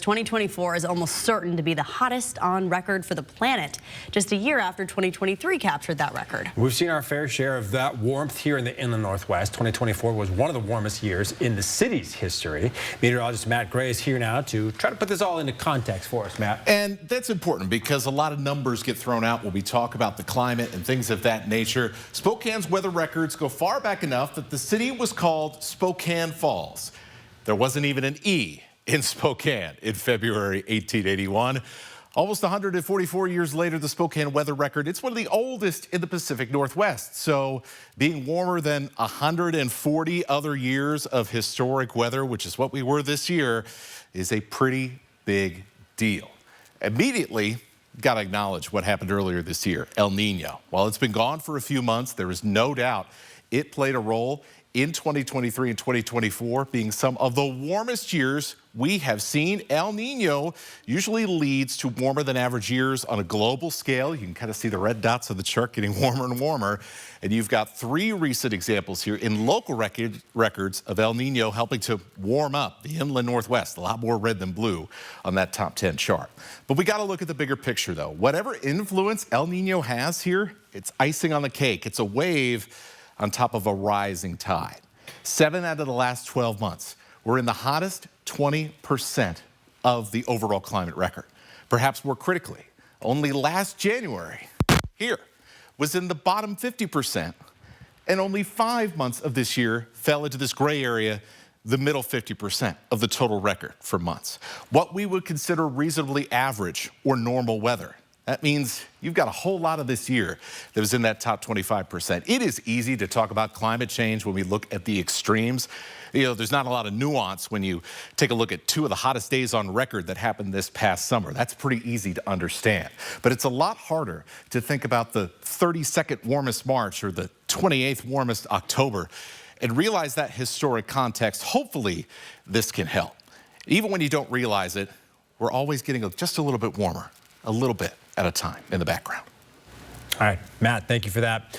2024 is almost certain to be the hottest on record for the planet, just a year after 2023 captured that record. We've seen our fair share of that warmth here in the inland Northwest. 2024 was one of the warmest years in the city's history. Meteorologist Matt Gray is here now to try to put this all into context for us, Matt. And that's important because a lot of numbers get thrown out when we talk about the climate and things of that nature. Spokane's weather records go far back enough that the city was called Spokane Falls. There wasn't even an E in Spokane in February 1881. Almost 144 years later, the Spokane weather record, it's one of the oldest in the Pacific Northwest. So being warmer than 140 other years of historic weather, which is what we were this year, is a pretty big deal. Immediately, got to acknowledge what happened earlier this year, El Nino. While it's been gone for a few months, there is no doubt it played a role in 2023 and 2024 being some of the warmest years we have seen. El Nino usually leads to warmer than average years on a global scale. You can kind of see the red dots on the chart getting warmer and warmer. And you've got three recent examples here in local records of El Nino helping to warm up the inland Northwest. A lot more red than blue on that top 10 chart. But we got to look at the bigger picture, though. Whatever influence El Nino has here, it's icing on the cake. It's a wave on top of a rising tide. 7 out of the last 12 months, we're in the hottest 20% of the overall climate record. Perhaps more critically, only last January here was in the bottom 50%, and only 5 months of this year fell into this gray area, the middle 50% of the total record for months. What we would consider reasonably average or normal weather. That means you've got a whole lot of this year that was in that top 25%. It is easy to talk about climate change when we look at the extremes. You know, there's not a lot of nuance when you take a look at two of the hottest days on record that happened this past summer. That's pretty easy to understand. But it's a lot harder to think about the 32nd warmest March or the 28th warmest October and realize that historic context. Hopefully, this can help. Even when you don't realize it, we're always getting just a little bit warmer, a little bit at a time in the background. All right, Matt, thank you for that.